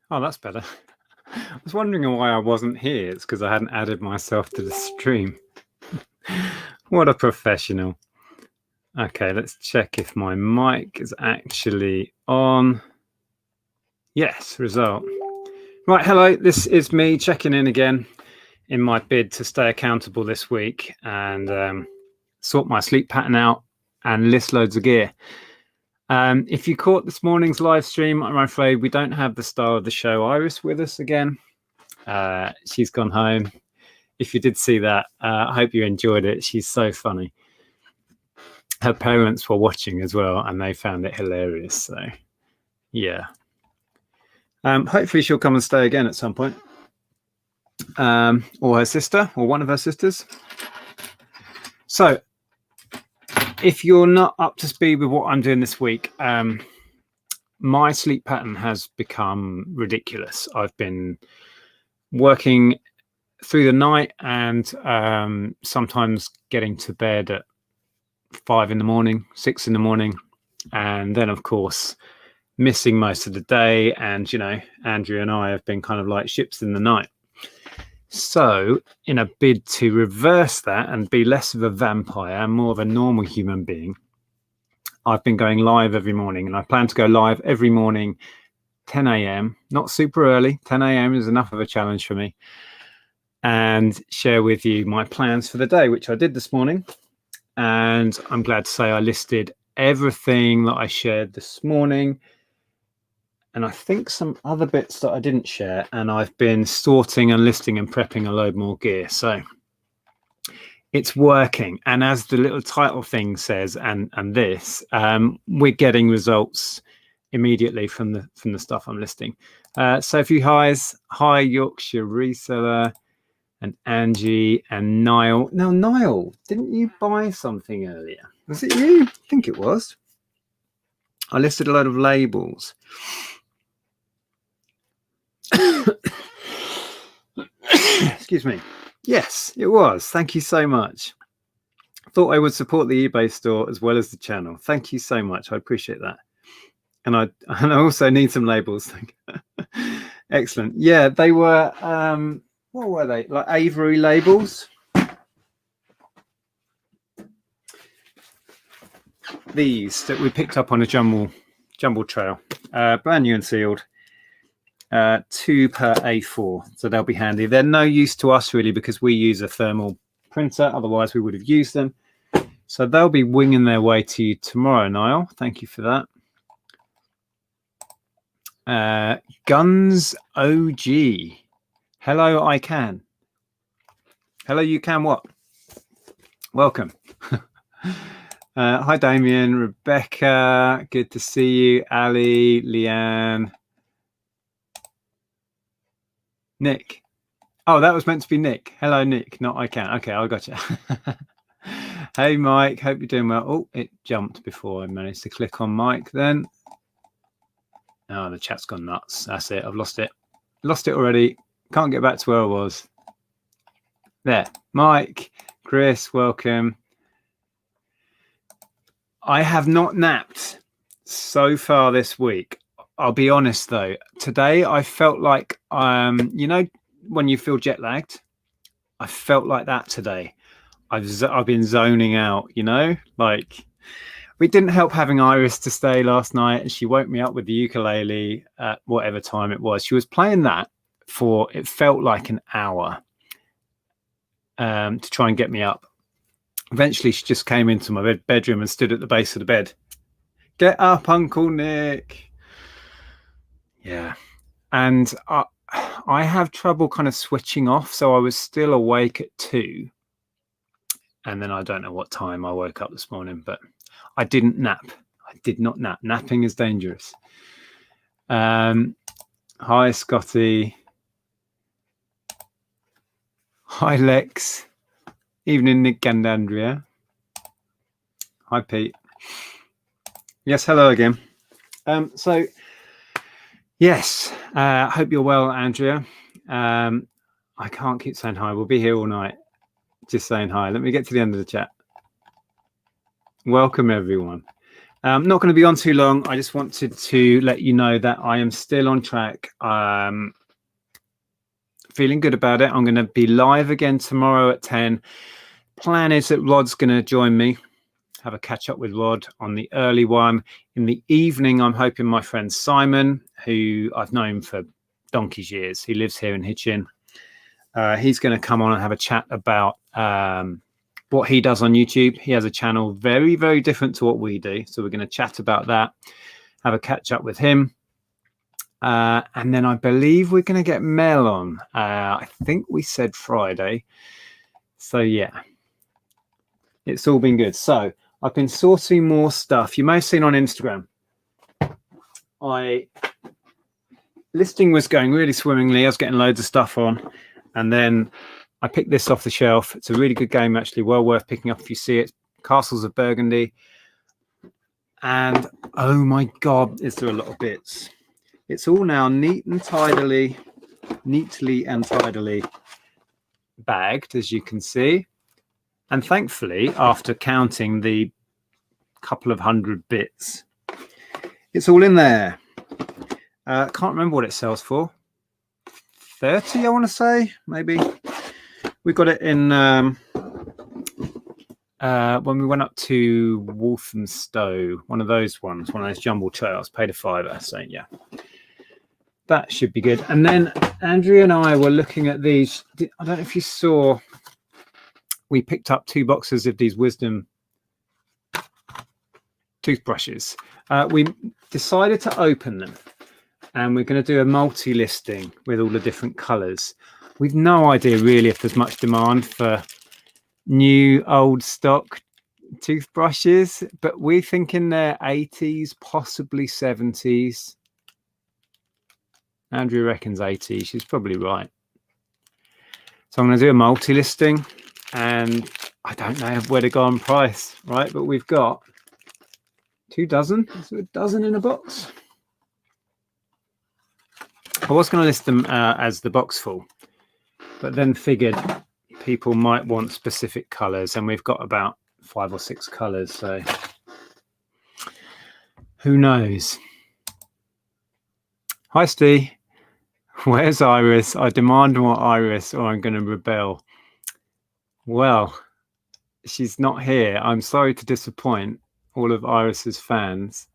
Oh, that's better. I was wondering why I wasn't here. It's because I hadn't added myself to the stream. What a professional. Okay, let's check if my mic is actually on. Yes, result. Right, hello. This is me checking in again in my bid to stay accountable this week and sort my sleep pattern out and list loads of gear. If you caught this morning's live stream, I'm afraid we don't have the star of the show, Iris, with us again. She's gone home. If you did see that, I hope you enjoyed it. She's so funny. Her parents were watching as well, and they found it hilarious. So, yeah. Hopefully she'll come and stay again at some point. Or her sister, or one of her sisters. So, if you're not up to speed with what I'm doing this week, my sleep pattern has become ridiculous. I've been working through the night and sometimes getting to bed at 5 in the morning, 6 in the morning, and then of course missing most of the day. And you know, Andrea and I have been kind of like ships in the night. So in a bid to reverse that and be less of a vampire and more of a normal human being, I've been going live every morning, and I plan to go live every morning 10 a.m. Not super early. 10 a.m. is enough of a challenge for me, and share with you my plans for the day, which I did this morning. And I'm glad to say I listed everything that I shared this morning, and I think some other bits that I didn't share, and I've been sorting and listing and prepping a load more gear. So it's working. And as the little title thing says, and this, we're getting results immediately from the stuff I'm listing. So a few highs. Hi, Yorkshire Reseller, and Angie and Niall. Now, Niall, didn't you buy something earlier? Was it you? I think it was. I listed a load of labels. Excuse me. Yes, it was. Thank you so much. Thought I would support the eBay store as well as the channel. Thank you so much. I appreciate that. And I also need some labels. Excellent. Yeah, they were, what were they? Like Avery labels. These that we picked up on a jumble trail, brand new and sealed. 2 per A4, so they'll be handy. They're no use to us really because we use a thermal printer, otherwise we would have used them. So they'll be winging their way to you tomorrow, Niall. Thank you for that. Guns OG. Hello, I can. Hello, you can what? Welcome. Hi, Damien, Rebecca. Good to see you. Ali, Leanne. Nick. Oh, that was meant to be Nick. Hello, Nick. Not I can. Okay, I got you. Hey, Mike. Hope you're doing well. Oh, it jumped before I managed to click on Mike then. Oh, the chat's gone nuts. That's it. I've lost it. Lost it already. Can't get back to where I was. There. Mike, Chris, welcome. I have not napped so far this week. I'll be honest though, today I felt like you know when you feel jet lagged, I felt like that today. I've been zoning out, you know, like it didn't help having Iris to stay last night, and she woke me up with the ukulele at whatever time it was. She was playing that for, it felt like an hour to try and get me up. Eventually she just came into my bedroom and stood at the base of the bed. Get up, Uncle Nick. Yeah, and I have trouble kind of switching off, so I was still awake at 2, and then I don't know what time I woke up this morning, but I didn't nap. I did not nap. Napping is dangerous. Hi, Scotty. Hi, Lex. Evening, Nick and Andrea. Hi, Pete. Yes, hello again. So yes, I hope you're well, Andrea. I can't keep saying hi. We'll be here all night just saying hi. Let me get to the end of the chat. Welcome, everyone. I'm not going to be on too long. I just wanted to let you know that I am still on track. Feeling good about it. I'm going to be live again tomorrow at 10. Plan is that Rod's going to join me, have a catch up with Rod on the early one. In the evening, I'm hoping my friend Simon, who I've known for donkey's years, he lives here in Hitchin. He's going to come on and have a chat about what he does on YouTube. He has a channel very, very different to what we do. So we're going to chat about that, have a catch up with him. And then I believe we're going to get Mel on. I think we said Friday. So yeah, it's all been good. So I've been sourcing more stuff. You may have seen on Instagram. Listing was going really swimmingly. I was getting loads of stuff on. And then I picked this off the shelf. It's a really good game, actually. Well worth picking up if you see it. Castles of Burgundy. And oh my God, is there a lot of bits. It's all now neatly and tidily bagged, as you can see. And thankfully, after counting the couple of hundred bits, it's all in there. Can't remember what it sells for. 30, I want to say, maybe. We got it in when we went up to Walthamstow, one of those ones, one of those jumble trails, paid a £5. So yeah, that should be good. And then Andrea and I were looking at these. I don't know if you saw, we picked up 2 boxes of these Wisdom toothbrushes. We decided to open them, and we're going to do a multi-listing with all the different colours. We've no idea really if there's much demand for new old stock toothbrushes, but we're thinking they're 80s, possibly 70s. Andrea reckons 80s. She's probably right. So I'm going to do a multi-listing, and I don't know where to go on price, right? But we've got 2 dozen, so a dozen in a box. I was going to list them as the box full, but then figured people might want specific colours, and we've got about 5 or 6 colours, so who knows. Hi, Steve. Where's Iris? I demand more Iris, or I'm going to rebel. Well, she's not here. I'm sorry to disappoint all of Iris's fans.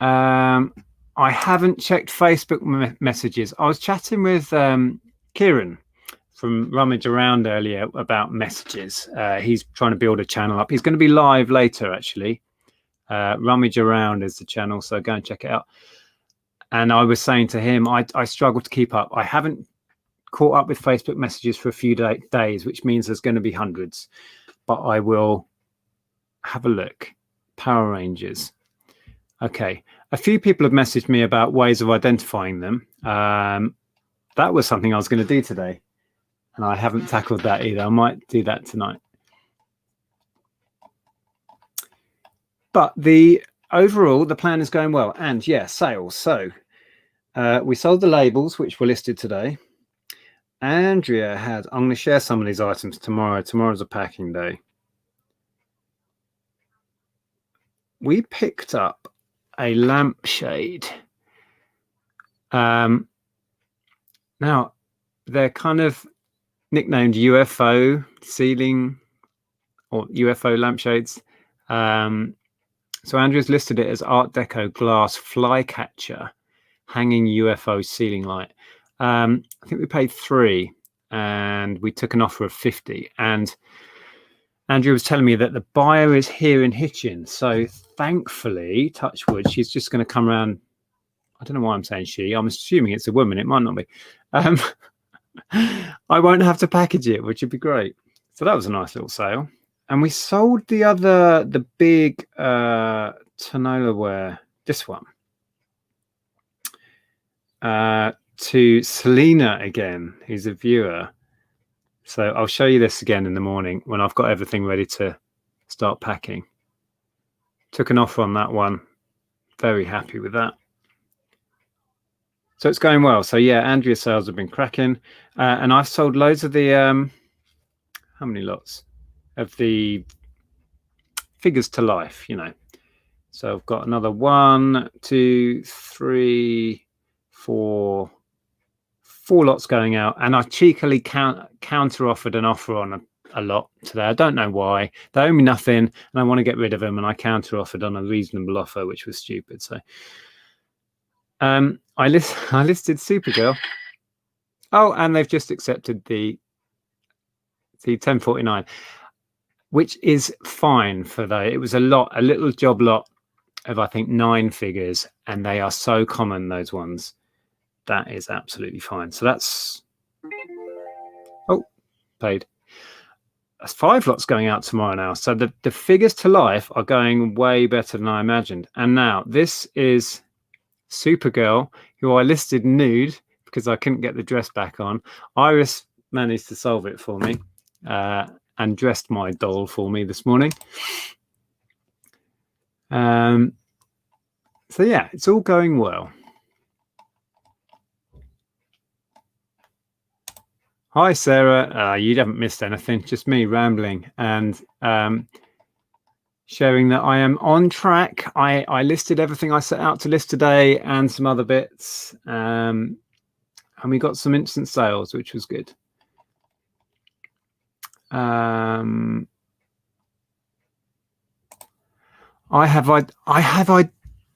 I haven't checked Facebook messages. I was chatting with Kieran from Rummage Around earlier about messages. He's trying to build a channel up. He's going to be live later, actually. Rummage Around is the channel, so go and check it out. And I was saying to him, I struggle to keep up. I haven't caught up with Facebook messages for a few days, which means there's going to be hundreds. But I will have a look. Power Rangers. Okay. A few people have messaged me about ways of identifying them. That was something I was going to do today, and I haven't tackled that either. I might do that tonight. But overall, the plan is going well. And yeah, sales. So we sold the labels, which were listed today. Andrea had, I'm going to share some of these items tomorrow. Tomorrow's a packing day. We picked up a lampshade. Now, they're kind of nicknamed UFO ceiling or UFO lampshades. So Andrew's listed it as Art Deco glass flycatcher hanging UFO ceiling light. I think we paid 3 and we took an offer of 50. And Andrew was telling me that the buyer is here in Hitchin. So thankfully, touch wood, she's just going to come around. I don't know why I'm saying she. I'm assuming it's a woman. It might not be. I won't have to package it, which would be great. So that was a nice little sale. And we sold the big Tonolaware, this one, to Selena again, who's a viewer. So I'll show you this again in the morning when I've got everything ready to start packing. Took an offer on that one. Very happy with that. So it's going well. So yeah, Andrea's sales have been cracking. And I've sold loads of the, how many lots? Of the figures to life, you know. So I've got another 1, 2, 3, 4 lots going out, and I cheekily counter offered an offer on a lot today. I don't know why. They owe me nothing and I want to get rid of them, and I counter offered on a reasonable offer, which was stupid. So I listed Supergirl. Oh, and they've just accepted the 1049, which is fine for that. It was a little job lot of, I think, 9 figures, and they are so common, those ones. That is absolutely fine. So that's paid. That's 5 lots going out tomorrow now. So the figures to life are going way better than I imagined. And now this is Supergirl, who I listed nude because I couldn't get the dress back on. Iris managed to solve it for me and dressed my doll for me this morning. So yeah, it's all going well. Hi, Sarah. You haven't missed anything, just me rambling and showing that I am on track. I listed everything I set out to list today and some other bits. And we got some instant sales, which was good. I have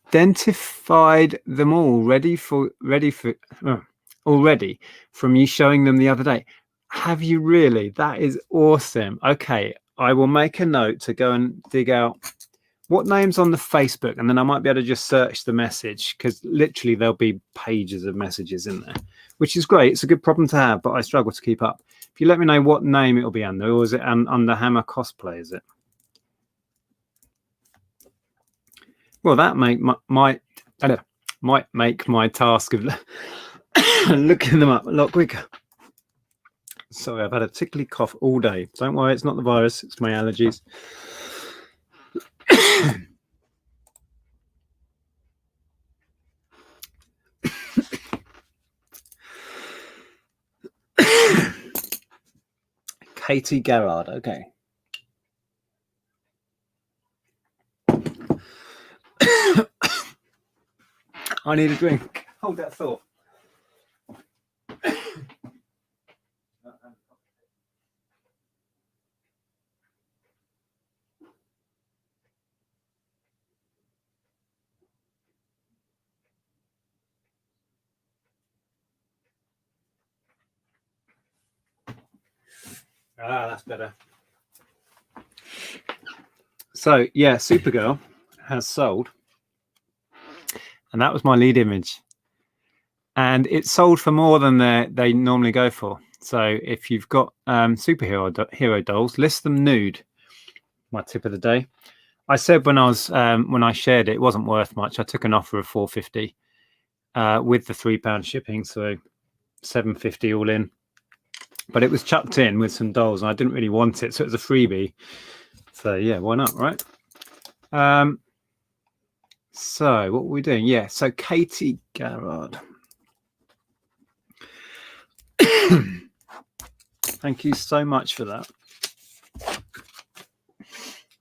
identified them all already from you showing them the other day. Have you really? That is awesome. Okay, I will make a note to go and dig out what name's on the Facebook, and then I might be able to just search the message, because literally there'll be pages of messages in there, which is great. It's a good problem to have, but I struggle to keep up. If you let me know what name it'll be under, or is it under Hammer Cosplay, is it? Well, that might make my task of looking them up a lot quicker. Sorry, I've had a tickly cough all day. Don't worry, it's not the virus, it's my allergies. Katie Garrard, okay. I need a drink. Hold that thought. That's better. So yeah, Supergirl has sold, and that was my lead image, and it's sold for more than they normally go for. So if you've got hero dolls, list them nude. My tip of the day. I said when I shared it wasn't worth much. I took an offer of $450 with the £3 shipping, so $750 all in. But it was chucked in with some dolls, and I didn't really want it, so it was a freebie. So yeah, why not, right? So what were we doing? Yeah, so Katie Garrard. Thank you so much for that.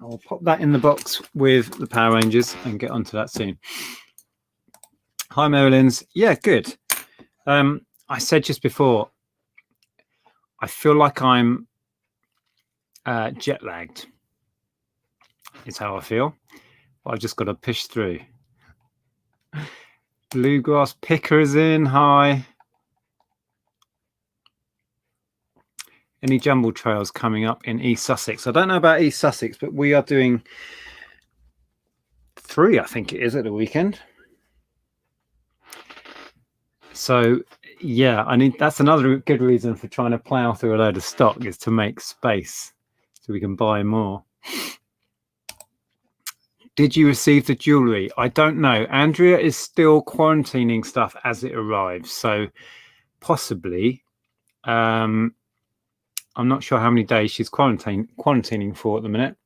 I'll pop that in the box with the Power Rangers and get onto that soon. Hi, Maryland's. Yeah, good. I said just before, I feel like I'm jet lagged. Is how I feel. But I've just got to push through. Bluegrass Picker is in. Hi. Any jumble trails coming up in East Sussex? I don't know about East Sussex, but we are doing 3, I think it is, at the weekend. So yeah, that's another good reason for trying to plow through a load of stock, is to make space so we can buy more. Did you receive the jewelry? I don't know. Andrea is still quarantining stuff as it arrives, so possibly. I'm not sure how many days she's quarantining for at the minute.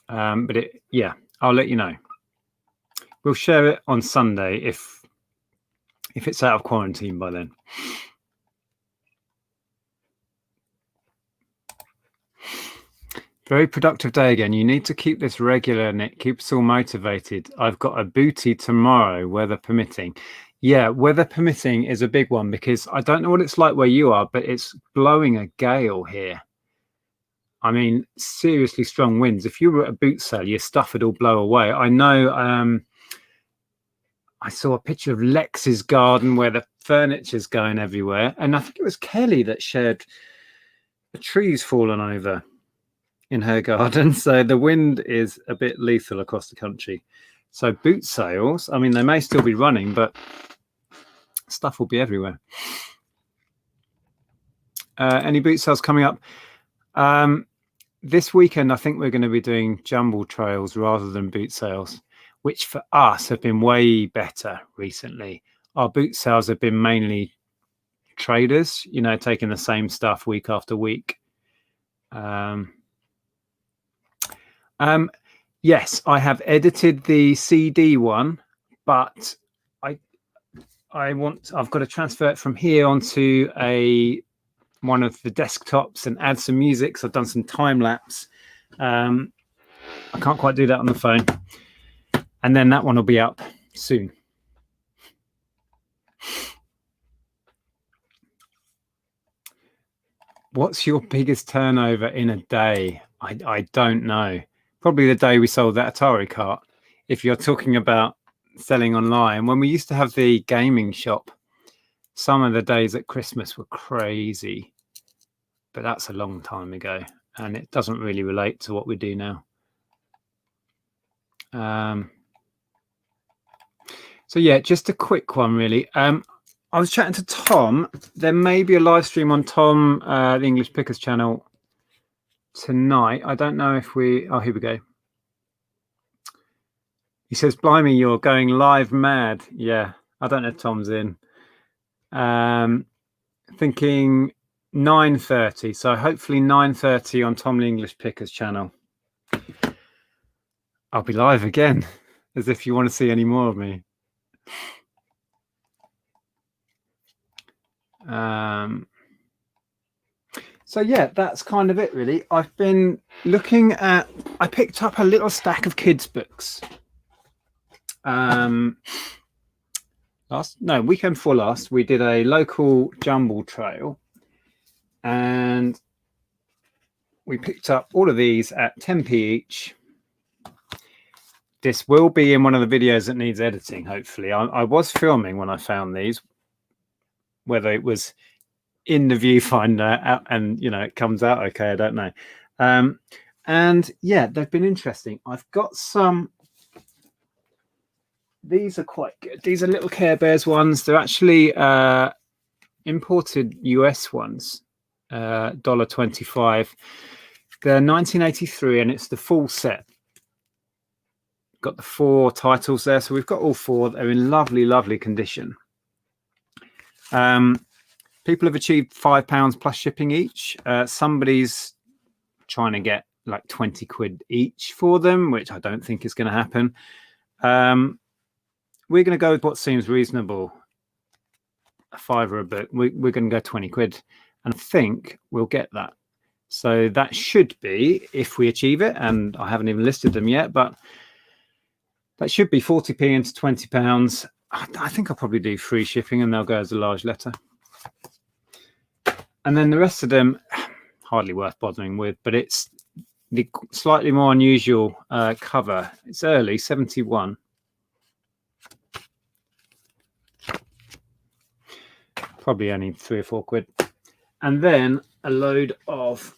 But yeah, I'll let you know. We'll share it on Sunday if it's out of quarantine by then. Very productive day again. You need to keep this regular, Nick. Keep us all motivated. I've got a booty tomorrow, weather permitting. Yeah, weather permitting is a big one because I don't know what it's like where you are, but it's blowing a gale here. I mean, seriously strong winds. If you were at a boot sale, your stuff would all blow away. I know I saw a picture of Lex's garden where the furniture's going everywhere. And I think it was Kelly that shared a tree's fallen over in her garden. So the wind is a bit lethal across the country. So boot sales, I mean, they may still be running, but stuff will be everywhere. Any boot sales coming up? This weekend, I think we're going to be doing jumble trails rather than boot sales, which for us have been way better recently. Our boot sales have been mainly traders, you know, taking the same stuff week after week. Yes, I have edited the CD one, but I've got to transfer it from here onto one of the desktops and add some music. So I've done some time lapse. I can't quite do that on the phone. And then that one will be up soon. What's your biggest turnover in a day? I don't know. Probably the day we sold that Atari cart. If you're talking about selling online, when we used to have the gaming shop, some of the days at Christmas were crazy, but that's a long time ago, and it doesn't really relate to what we do now. So yeah, just a quick one, really. I was chatting to Tom. There may be a live stream on Tom, the English Pickers channel tonight. I don't know if oh, here we go. He says, blimey, you're going live mad. Yeah, I don't know if Tom's in. Thinking 9:30. So hopefully 9:30 on Tom the English Pickers channel. I'll be live again, as if you want to see any more of me. So yeah, that's kind of it really. I've been looking at, I picked up a little stack of kids books. Weekend before last, we did a local jumble trail and we picked up all of these at 10p each. This will be in one of the videos that needs editing, hopefully. I was filming when I found these, whether it was in the viewfinder and, you know, it comes out okay, I don't know. And yeah, they've been interesting. I've got some, these are quite good. These are little Care Bears ones. They're actually imported US ones, $1.25. They're 1983 and it's the full set. Got the 4 titles there, so we've got all 4. They're in lovely, lovely condition. People have achieved £5 plus shipping each. Somebody's trying to get like 20 quid each for them, which I don't think is going to happen. We're going to go with what seems reasonable. A £5 a book. We're going to go 20 quid, and I think we'll get that. So that should be, if we achieve it, and I haven't even listed them yet, but that should be 40p into £20. I think I'll probably do free shipping and they'll go as a large letter. And then the rest of them, hardly worth bothering with, but it's the slightly more unusual cover. It's early, 71. Probably only 3 or 4 quid. And then a load of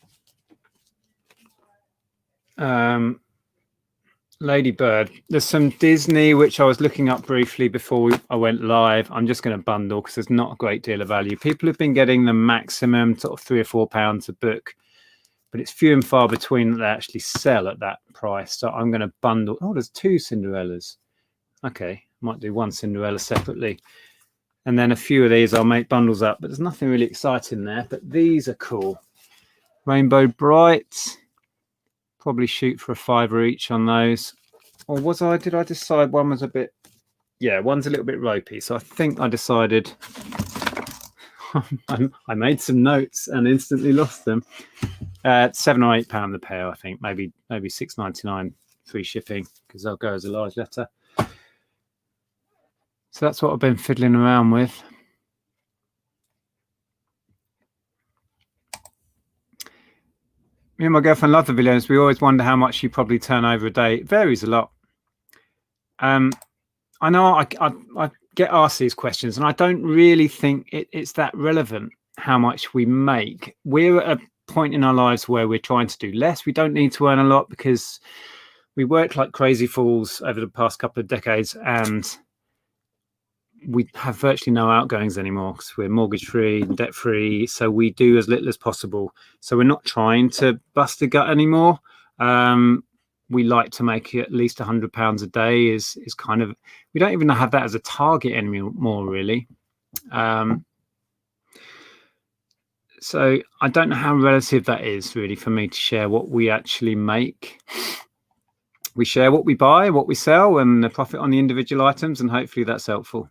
Ladybird. There's some Disney, which I was looking up briefly before I went live. I'm just going to bundle because there's not a great deal of value. People have been getting the maximum sort of £3 or £4 a book, but it's few and far between that they actually sell at that price. So I'm going to bundle. Oh, there's 2 Cinderellas. Okay, might do 1 Cinderella separately. And then a few of these I'll make bundles up, but there's nothing really exciting there. But these are cool. Rainbow Bright. Probably shoot for a £5 each on those. Or did I decide one was a bit, yeah, one's a little bit ropey. So I think I decided, I made some notes and instantly lost them. £7 or £8 the pair, I think. Maybe £6.99 free shipping, because they'll go as a large letter. So that's what I've been fiddling around with. Me and my girlfriend love the videos. We always wonder how much you probably turn over a day. It varies a lot. I know I get asked these questions, and I don't really think it's that relevant how much we make. We're at a point in our lives where we're trying to do less. We don't need to earn a lot because we worked like crazy fools over the past couple of decades, and we have virtually no outgoings anymore because we're mortgage free and debt free. So we do as little as possible. So we're not trying to bust a gut anymore. We like to make at least £100 a day is kind of, we don't even have that as a target anymore, really. So I don't know how relative that is really for me to share what we actually make. We share what we buy, what we sell, and the profit on the individual items, and hopefully that's helpful.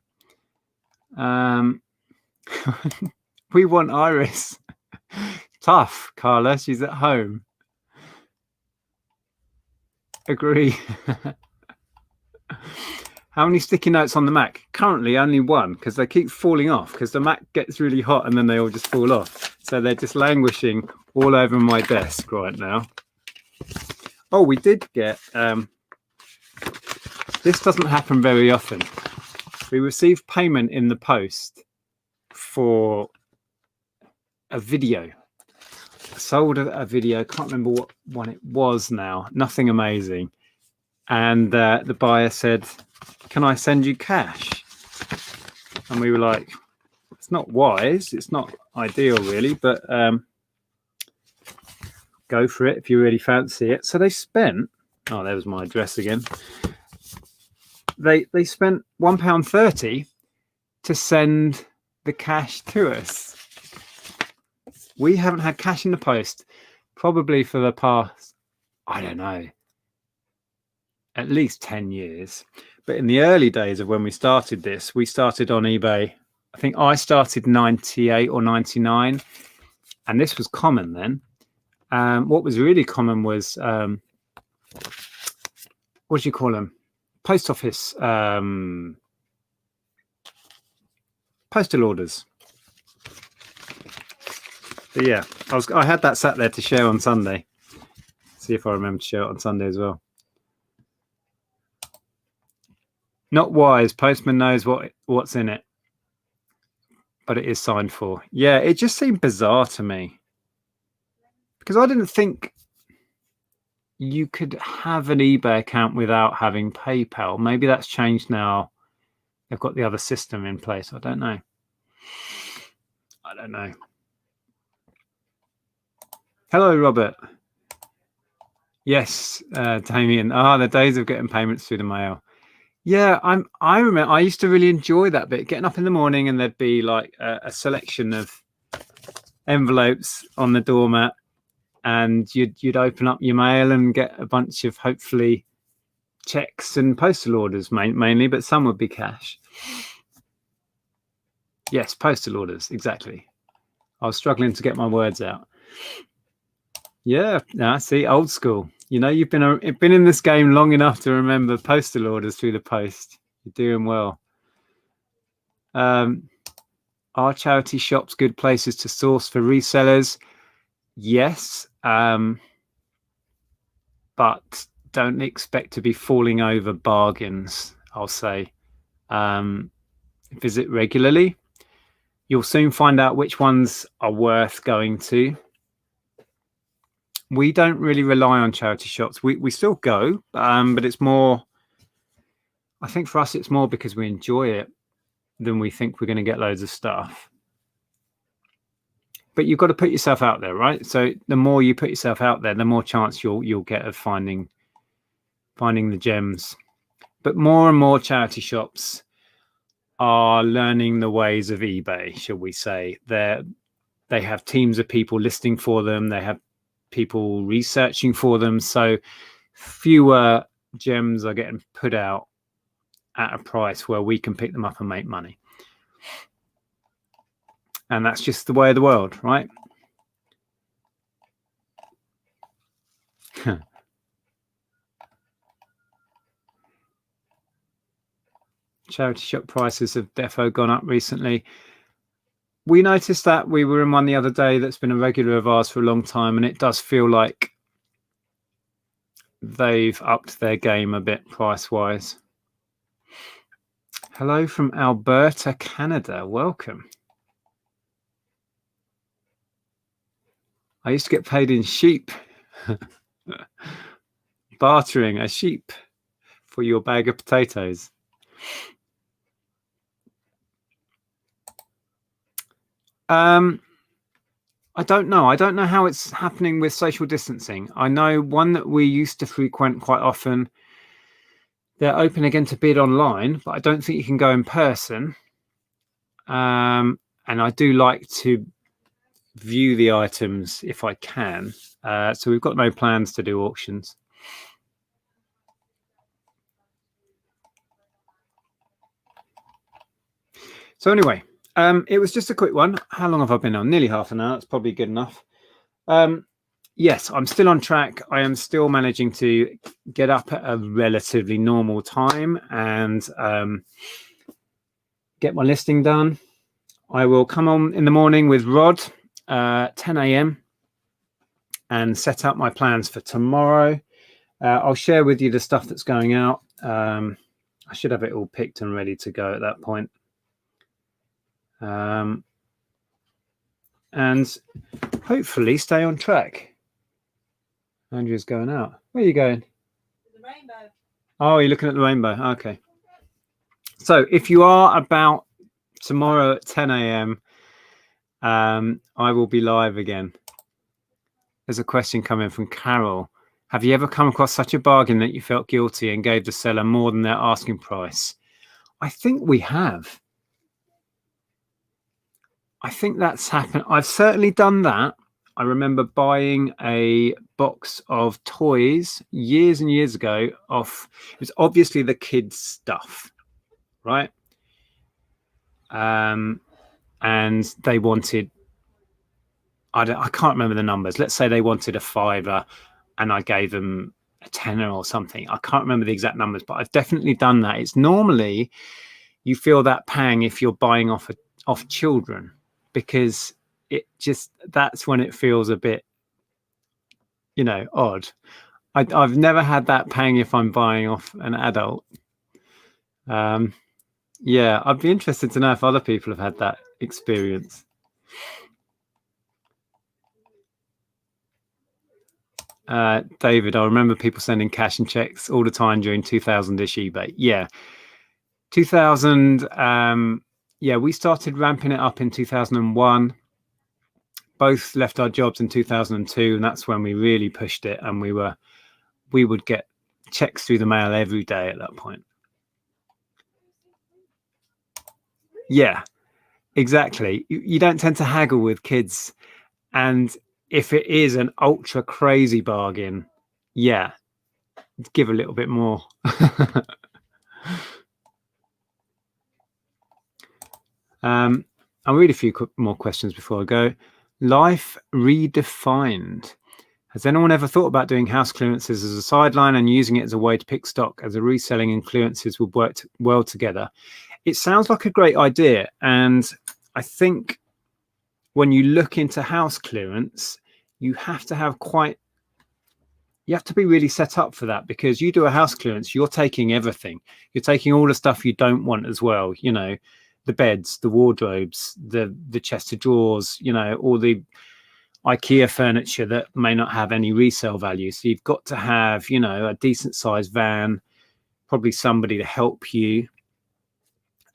We want Iris. Tough, Carla. She's at home. Agree. How many sticky notes on the Mac? Currently only one, because they keep falling off because the Mac gets really hot and then they all just fall off. So they're just languishing all over my desk right now. Oh, we did get, this doesn't happen very often. We received payment in the post for a video. I sold a video, can't remember what one it was now, nothing amazing. And the buyer said, can I send you cash? And we were like, it's not wise, it's not ideal really, but go for it if you really fancy it. So they spent, oh, there was my address again. They spent £1.30 to send the cash to us. We haven't had cash in the post probably for the past, I don't know, at least 10 years. But in the early days of when we started this, we started on eBay. I think I started 98 or 99, and this was common then. What was really common was, what do you call them? Post office, postal orders. But yeah, I had that sat there to share on Sunday. See if I remember to share it on Sunday as well. Not wise. Postman knows what's in it, but it is signed for. Yeah, it just seemed bizarre to me because I didn't think you could have an eBay account without having PayPal. Maybe that's changed now. They've got the other system in place. I don't know. Hello, Robert. Yes, Damien. The days of getting payments through the mail. Yeah, I remember I used to really enjoy that bit, getting up in the morning and there'd be like a selection of envelopes on the doormat, and you'd open up your mail and get a bunch of hopefully checks and postal orders mainly, but some would be cash. Yes, postal orders, exactly. I was struggling to get my words out. Yeah, see, old school. You know, you've been in this game long enough to remember postal orders through the post. You're doing well. Are charity shops good places to source for resellers? Yes, but don't expect to be falling over bargains, I'll say. Visit regularly. You'll soon find out which ones are worth going to. We don't really rely on charity shops. We still go, but it's more, I think for us, it's more because we enjoy it than we think we're going to get loads of stuff. But you've got to put yourself out there, right? So the more you put yourself out there, the more chance you'll get of finding the gems. But more and more charity shops are learning the ways of eBay, shall we say. They have teams of people listing for them. They have people researching for them. So fewer gems are getting put out at a price where we can pick them up and make money. And that's just the way of the world, right? Charity shop prices have defo gone up recently. We noticed that. We were in one the other day that's been a regular of ours for a long time, and it does feel like they've upped their game a bit price-wise. Hello from Alberta, Canada. Welcome. I used to get paid in sheep. Bartering a sheep for your bag of potatoes. I don't know. I don't know how it's happening with social distancing. I know one that we used to frequent quite often. They're open again to bid online, but I don't think you can go in person. And I do like to view the items if I can. So we've got no plans to do auctions. So anyway, it was just a quick one. How long have I been on? Nearly half an hour. That's probably good enough. Yes, I'm still on track. I am still managing to get up at a relatively normal time and get my listing done. I will come on in the morning with Rod, 10 a.m. and set up my plans for tomorrow. I'll share with you the stuff that's going out. I should have it all picked and ready to go at that point. And hopefully stay on track. Andrea's going out. Where are you going? The rainbow. Oh, you're looking at the rainbow. Okay. So if you are about tomorrow at 10 a.m., I will be live again. There's a question coming from Carol. Have you ever come across such a bargain that you felt guilty and gave the seller more than their asking price? I think we have. I think that's happened. I've certainly done that. I remember buying a box of toys years and years ago off, it was obviously the kids' stuff, right? And they wanted, I can't remember the numbers. Let's say they wanted a £5 and I gave them a tenner or something. I can't remember the exact numbers, but I've definitely done that. It's normally, you feel that pang if you're buying off children, because it just, that's when it feels a bit, you know, odd. I've never had that pang if I'm buying off an adult. Yeah, I'd be interested to know if other people have had that experience. David, I remember people sending cash and checks all the time during 2000-ish eBay. Yeah, 2000. Yeah, we started ramping it up in 2001. Both left our jobs in 2002, and that's when we really pushed it. And we would get checks through the mail every day at that point. Yeah, exactly. You don't tend to haggle with kids, and if it is an ultra crazy bargain, yeah, give a little bit more. I'll read a few more questions before I go. Life Redefined. Has anyone ever thought about doing house clearances as a sideline and using it as a way to pick stock, as a reselling and clearances would work well together? It sounds like a great idea. And I think when you look into house clearance, you have to have you have to be really set up for that, because you do a house clearance, you're taking everything. You're taking all the stuff you don't want as well, you know, the beds, the wardrobes, the chest of drawers, you know, all the IKEA furniture that may not have any resale value. So you've got to have, you know, a decent sized van, probably somebody to help you,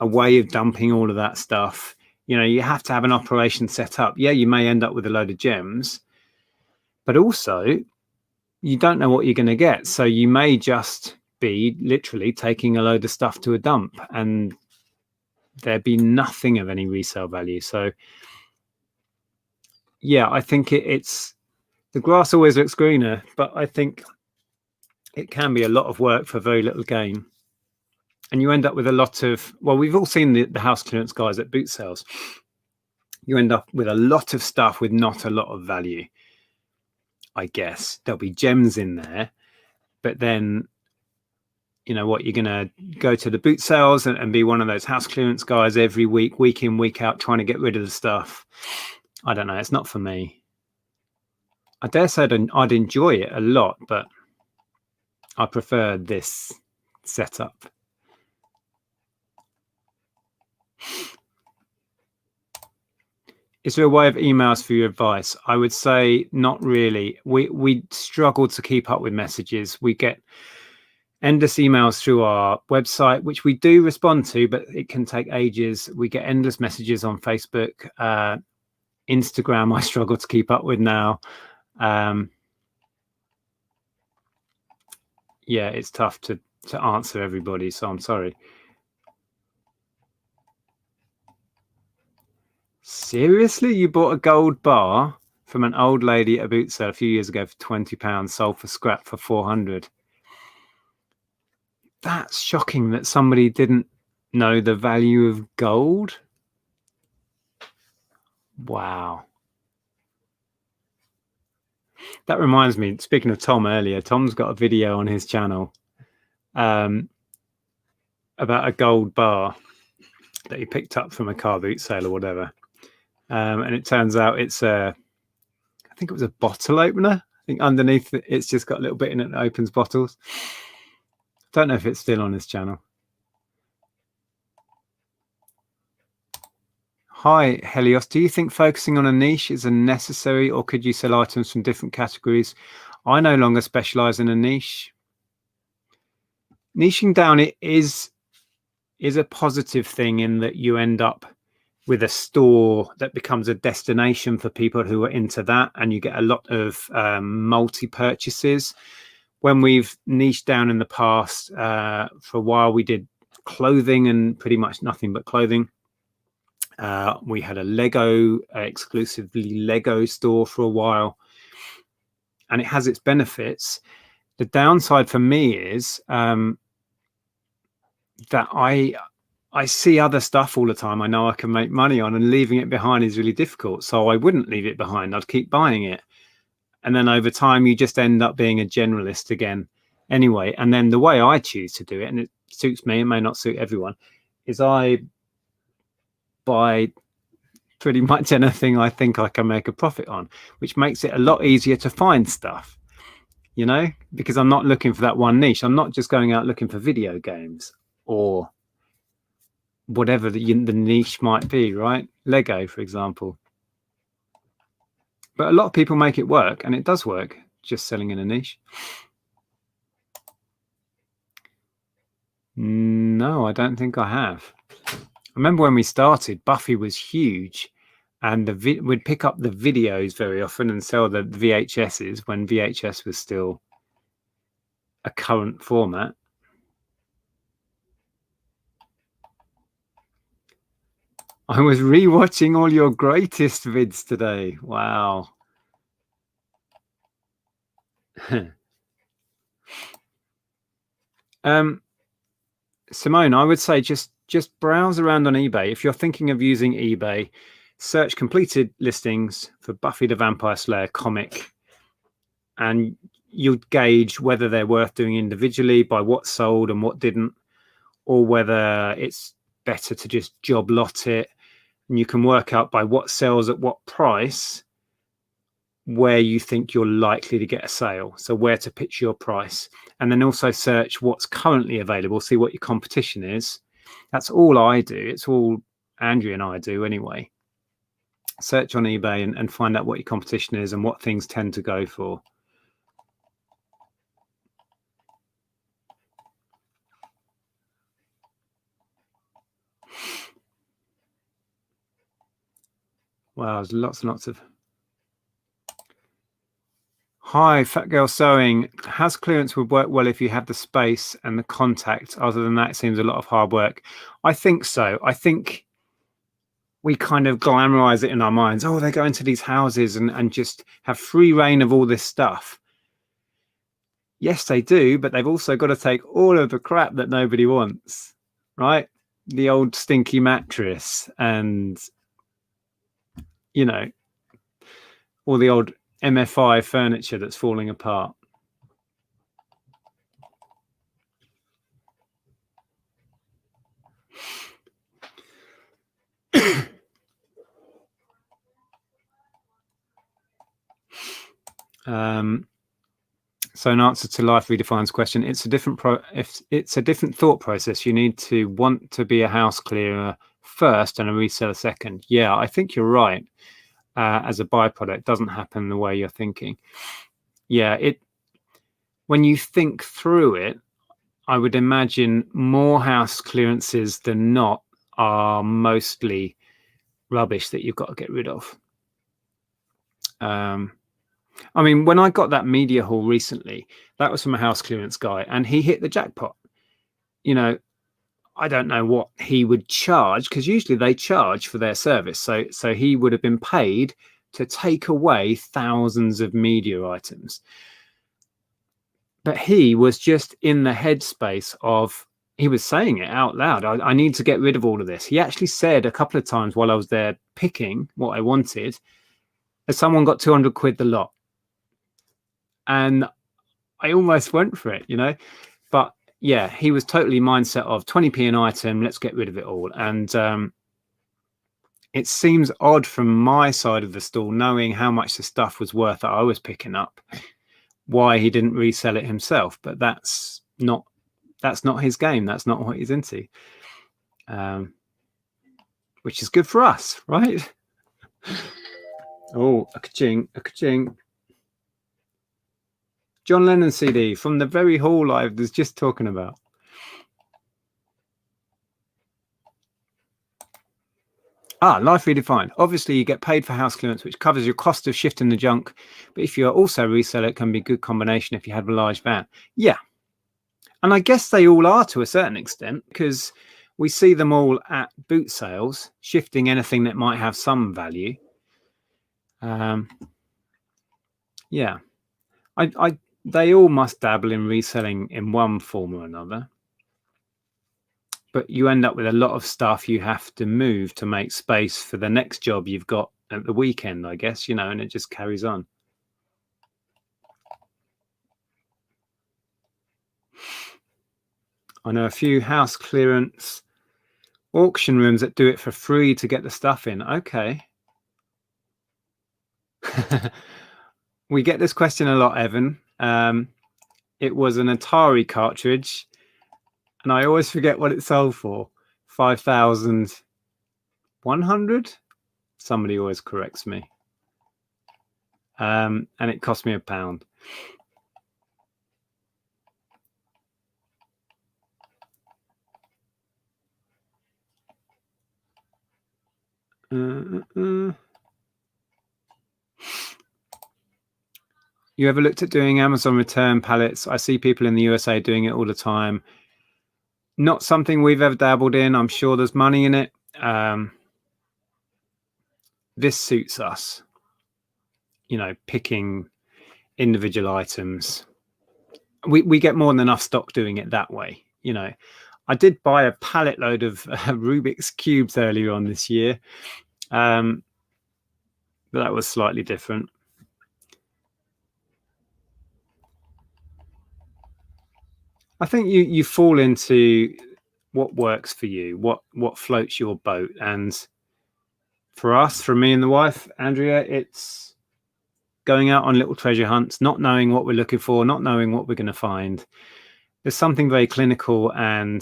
a way of dumping all of that stuff. You know, you have to have an operation set up. Yeah, you may end up with a load of gems, but also you don't know what you're going to get. So you may just be literally taking a load of stuff to a dump and there'd be nothing of any resale value. So yeah, I think it's the grass always looks greener, but I think it can be a lot of work for very little gain. And you end up with a lot of, well, we've all seen the house clearance guys at boot sales. You end up with a lot of stuff with not a lot of value. I guess. There'll be gems in there, but then, you know what, you're going to go to the boot sales and be one of those house clearance guys every week in, week out, trying to get rid of the stuff. I don't know. It's not for me. I dare say I'd enjoy it a lot, but I prefer this setup. Is there a way of emails for your advice? I would say not really. We struggle to keep up with messages. We get endless emails through our website, which we do respond to, but it can take ages. We get endless messages on Facebook. Instagram, I struggle to keep up with now. Yeah, it's tough to answer everybody, so I'm sorry. Seriously? You bought a gold bar from an old lady at a boot sale a few years ago for £20, sold for scrap for 400. That's shocking that somebody didn't know the value of gold. Wow. That reminds me, speaking of Tom earlier, Tom's got a video on his channel about a gold bar that he picked up from a car boot sale or whatever. And it turns out it's I think it was a bottle opener. I think underneath it's just got a little bit in it that opens bottles. Don't know if it's still on his channel. Hi, Helios. Do you think focusing on a niche is a necessary, or could you sell items from different categories? I no longer specialize in a niche. Niching down it is a positive thing in that you end up with a store that becomes a destination for people who are into that, and you get a lot of multi-purchases. When we've niched down in the past, for a while we did clothing and pretty much nothing but clothing. We had a Lego, exclusively Lego store for a while, and it has its benefits. The downside for me is that I see other stuff all the time I know I can make money on, and leaving it behind is really difficult. So I wouldn't leave it behind. I'd keep buying it. And then over time, you just end up being a generalist again anyway. And then the way I choose to do it, and it suits me, it may not suit everyone, is I buy pretty much anything I think I can make a profit on, which makes it a lot easier to find stuff, you know, because I'm not looking for that one niche. I'm not just going out looking for video games or whatever the niche might be, right? Lego, for example. But a lot of people make it work, and it does work, just selling in a niche. No, I don't think I have. I remember when we started, Buffy was huge, and we'd pick up the videos very often and sell the VHSs when VHS was still a current format. I was rewatching all your greatest vids today. Wow. Simone, I would say just browse around on eBay. If you're thinking of using eBay, search completed listings for Buffy the Vampire Slayer comic, and you'll gauge whether they're worth doing individually by what sold and what didn't, or whether it's better to just job lot it. And you can work out by what sells at what price where you think you're likely to get a sale, so where to pitch your price. And then also search what's currently available, see what your competition is. That's all I do. It's all Andrea and I do anyway. Search on eBay and find out what your competition is and what things tend to go for. Wow, there's lots and lots of... Hi, Fat Girl Sewing. House clearance would work well if you had the space and the contact. Other than that, it seems a lot of hard work. I think so. I think we kind of glamorize it in our minds. Oh, they go into these houses and just have free reign of all this stuff. Yes, they do, but they've also got to take all of the crap that nobody wants, right? The old stinky mattress and, you know, all the old MFI furniture that's falling apart. So in answer to Life Redefines question, it's a different it's a different thought process. You need to want to be a house clearer first and a reseller second. Yeah, I think you're right. As a byproduct, it doesn't happen the way you're thinking. Yeah, when you think through it, I would imagine more house clearances than not are mostly rubbish that you've got to get rid of. I mean, when I got that media haul recently, that was from a house clearance guy, and he hit the jackpot. You know, I don't know what he would charge, because usually they charge for their service. So he would have been paid to take away thousands of media items. But he was just in the headspace of, he was saying it out loud. I need to get rid of all of this. He actually said a couple of times while I was there picking what I wanted, that someone got 200 quid the lot. And I almost went for it, but yeah, he was totally mindset of 20p an item, let's get rid of it all. And it seems odd from my side of the stall, knowing how much the stuff was worth that I was picking up, why he didn't resell it himself. But that's not his game. That's not what he's into, which is good for us, right? Oh, a ka-ching, a ka-ching. John Lennon CD from the very haul I was just talking about. Life Redefined. Obviously, you get paid for house clearance, which covers your cost of shifting the junk. But if you're also a reseller, it can be a good combination if you have a large van. Yeah. And I guess they all are to a certain extent, because we see them all at boot sales, shifting anything that might have some value. Yeah. They all must dabble in reselling in one form or another. But you end up with a lot of stuff you have to move to make space for the next job you've got at the weekend, I guess, and it just carries on. I know a few house clearance auction rooms that do it for free to get the stuff in. Okay. We get this question a lot, Evan. It was an Atari cartridge, and I always forget what it sold for. 5,100? Somebody always corrects me. And it cost me £1. You ever looked at doing Amazon return pallets? I see people in the USA doing it all the time. Not something we've ever dabbled in. I'm sure there's money in it. This suits us, picking individual items. We get more than enough stock doing it that way. I did buy a pallet load of Rubik's cubes earlier on this year, but that was slightly different. I think you fall into what works for you, what floats your boat. And for me and the wife, Andrea, it's going out on little treasure hunts, not knowing what we're looking for, not knowing what we're going to find. There's something very clinical, and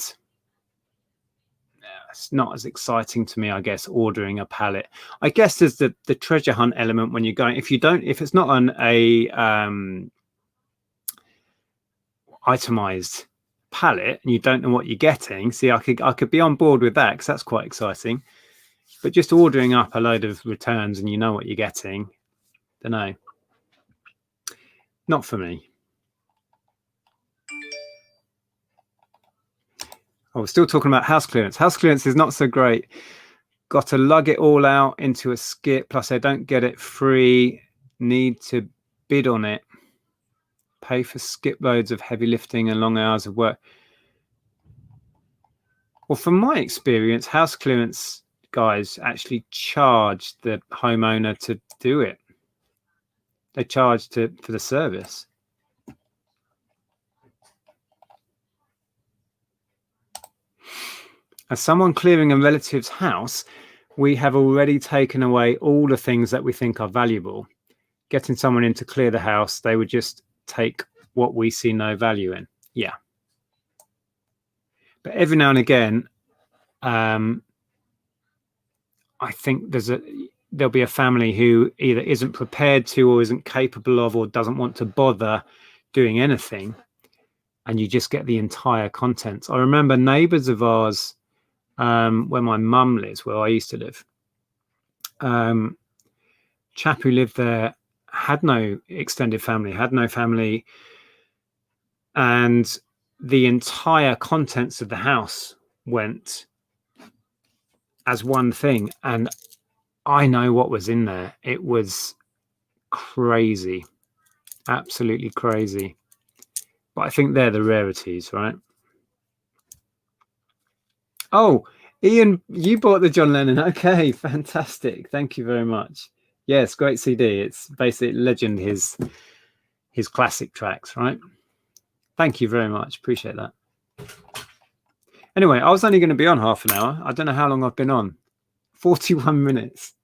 it's not as exciting to me, I guess, ordering a pallet. I guess there's the treasure hunt element when you're going. If it's not on a itemized pallet and you don't know what you're getting, see, I could be on board with that, because that's quite exciting. But just ordering up a load of returns and you know what you're getting, don't know. Not for me. We're still talking about house clearance. House clearance is not so great. Got to lug it all out into a skip, plus they don't get it free. Need to bid on it. Pay for skip loads of heavy lifting and long hours of work. Well, from my experience, house clearance guys actually charge the homeowner to do it. They charge for the service. As someone clearing a relative's house, we have already taken away all the things that we think are valuable. Getting someone in to clear the house, they would just take what we see no value in. Yeah. But every now and again, I think there'll be a family who either isn't prepared to or isn't capable of or doesn't want to bother doing anything, and you just get the entire contents. I remember neighbours of ours, where my mum lives, where I used to live, chap who lived there had no extended family, had no family, and the entire contents of the house went as one thing, and I know what was in there. It was crazy, absolutely crazy. But I think they're the rarities, right? Oh, Ian, you bought the John Lennon. Okay, fantastic. Thank you very much. Yes, great CD. It's basically Legend, his classic tracks, right? Thank you very much. Appreciate that. Anyway, I was only going to be on half an hour. I don't know how long I've been on. 41 minutes.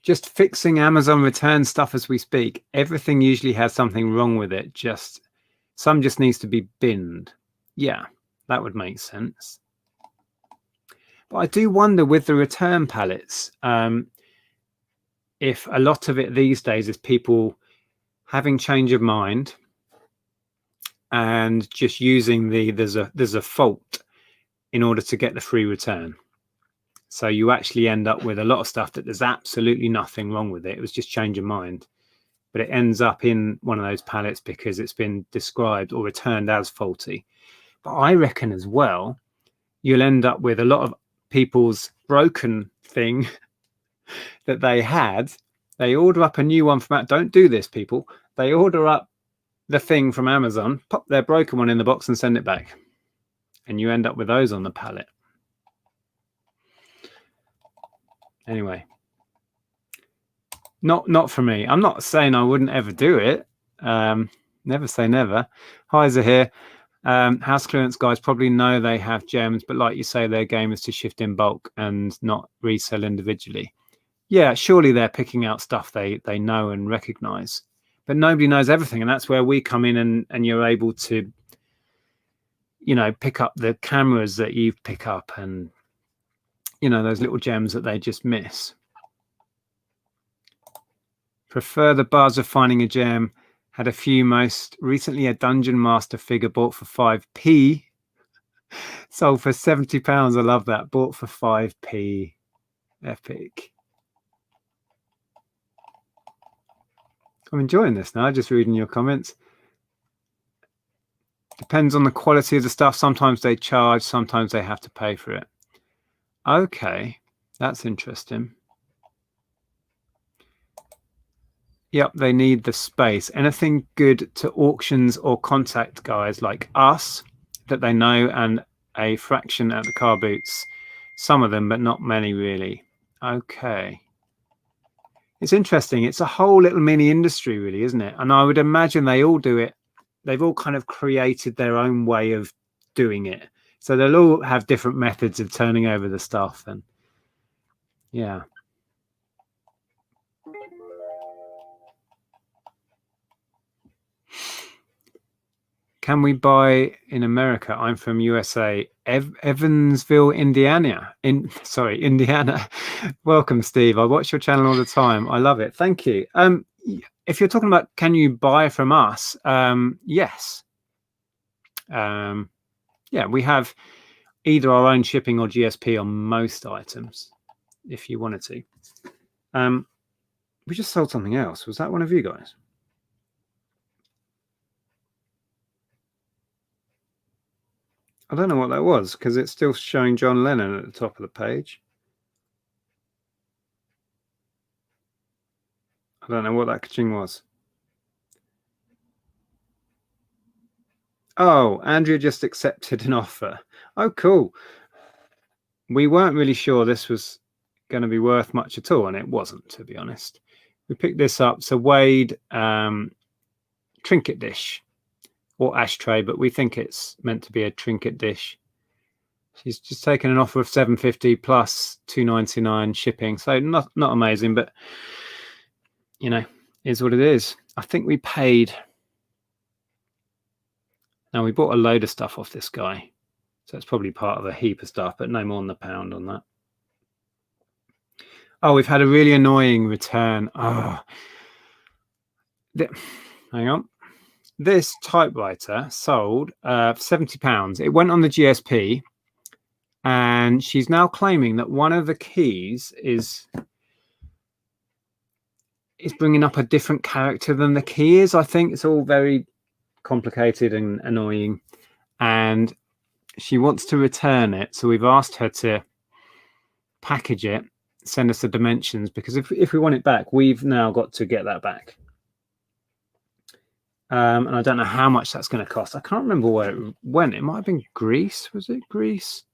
Just fixing Amazon return stuff as we speak. Everything usually has something wrong with it. Some just needs to be binned. Yeah, that would make sense. But I do wonder with the return pallets, if a lot of it these days is people having change of mind and just using there's a fault in order to get the free return. So you actually end up with a lot of stuff that there's absolutely nothing wrong with it. It was just change of mind, but it ends up in one of those pallets because it's been described or returned as faulty. But I reckon as well, you'll end up with a lot of people's broken thing that they order up a new one from, don't do this, people. They order up the thing from Amazon, pop their broken one in the box and send it back. And you end up with those on the pallet. Anyway, not for me. I'm not saying I wouldn't ever do it. Never say never. Heiser here. House clearance guys probably know they have gems, but like you say, their game is to shift in bulk and not resell individually. Yeah, surely they're picking out stuff they know and recognize, but nobody knows everything, and that's where we come in, and you're able to, pick up the cameras that you pick up, and those little gems that they just miss. Prefer the buzz of finding a gem. Had a few, most recently a Dungeon Master figure bought for 5p. Sold for £70. I love that. Bought for 5p. Epic. I'm enjoying this now, just reading your comments. Depends on the quality of the stuff. Sometimes they charge, sometimes they have to pay for it. Okay, that's interesting. Yep, they need the space. Anything good to auctions or contact guys like us that they know, and a fraction at the car boots. Some of them, but not many really. Okay. It's interesting. It's a whole little mini industry really, isn't it? And I would imagine they all do it. They've all kind of created their own way of doing it. So they'll all have different methods of turning over the stuff. And yeah. Can we buy in America? I'm from USA, Evansville, Indiana. Indiana. Welcome, Steve. I watch your channel all the time. I love it. Thank you. If you're talking about can you buy from us? Yes. Yeah, we have either our own shipping or GSP on most items, if you wanted to. We just sold something else. Was that one of you guys? I don't know what that was because it's still showing John Lennon at the top of the page. I don't know what that ka-ching was. Oh, Andrea just accepted an offer. Oh, cool. We weren't really sure this was going to be worth much at all, and it wasn't, to be honest. We picked this up. So Wade trinket dish or ashtray, but we think it's meant to be a trinket dish. She's just taken an offer of $7.50 plus $2.99 shipping, so not amazing, but you know, is what it is. I think we paid. Now, we bought a load of stuff off this guy, so it's probably part of a heap of stuff, but no more than £1 on that. Oh, we've had a really annoying return. Oh, hang on. This typewriter sold for £70. It went on the GSP, and she's now claiming that one of the keys is bringing up a different character than the key is. I think it's all very complicated and annoying, and she wants to return it. So we've asked her to package it, send us the dimensions, because if we want it back, we've now got to get that back. And I don't know how much that's going to cost. I can't remember where it went. It might have been Greece. Was it Greece?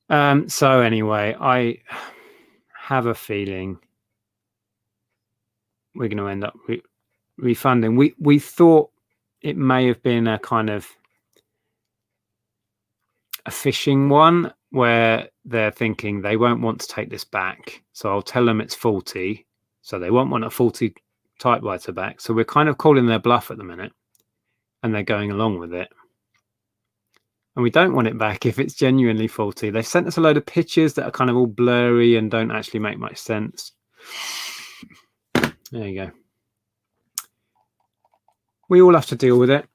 So anyway, I have a feeling we're going to end up refunding. We thought it may have been a kind of a phishing one where they're thinking they won't want to take this back, so I'll tell them it's faulty, so they won't want a faulty typewriter back. So we're kind of calling their bluff at the minute, and they're going along with it, and we don't want it back if it's genuinely faulty. They've sent us a load of pictures that are kind of all blurry and don't actually make much sense. There you go. We all have to deal with it.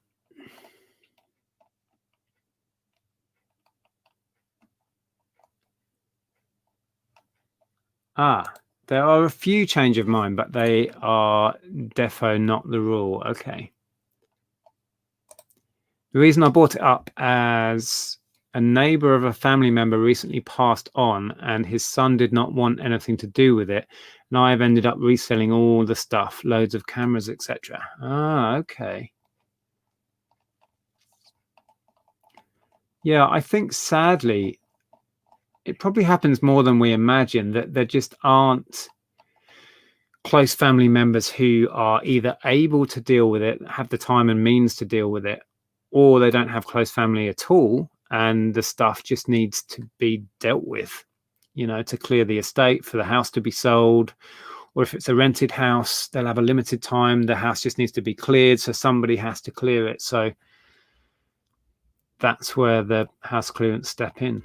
There are a few change of mind, but they are defo not the rule. Okay. The reason I brought it up, as a neighbor of a family member recently passed on, and his son did not want anything to do with it, and I've ended up reselling all the stuff, loads of cameras, etc. Okay. Yeah, I think sadly it probably happens more than we imagine, that there just aren't close family members who are either able to deal with it, have the time and means to deal with it, or they don't have close family at all, and the stuff just needs to be dealt with, you know, to clear the estate, for the house to be sold. Or if it's a rented house, they'll have a limited time, the house just needs to be cleared, so somebody has to clear it. So that's where the house clearance step in.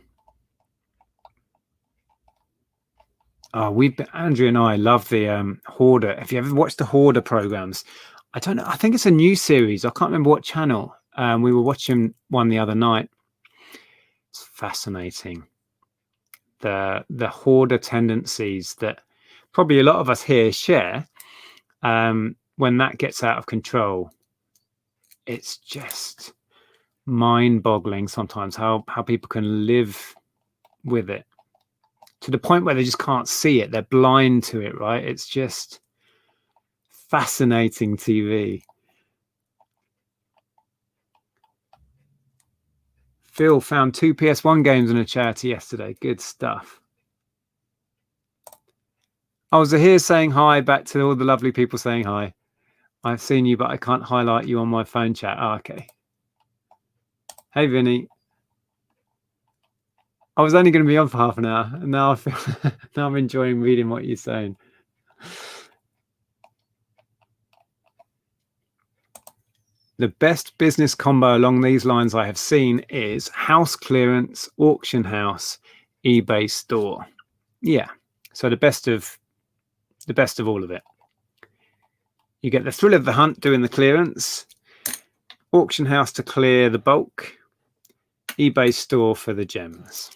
Andrea and I love the Hoarder. Have you ever watched the Hoarder programs? I don't know. I think it's a new series. I can't remember what channel. We were watching one the other night. It's fascinating. The hoarder tendencies that probably a lot of us here share. When that gets out of control, it's just mind-boggling sometimes how people can live with it, to the point where they just can't see it. They're blind to it, right? It's just fascinating TV. Phil found 2 PS1 games in a charity yesterday. Good stuff. I was here saying hi back to all the lovely people saying hi. I've seen you, but I can't highlight you on my phone chat. Okay. Hey, Vinny. I was only going to be on for half an hour, and now I feel now I'm enjoying reading what you're saying. The best business combo along these lines I have seen is house clearance, auction house, eBay store. Yeah, so the best of all of it. You get the thrill of the hunt doing the clearance, auction house to clear the bulk, eBay store for the gems.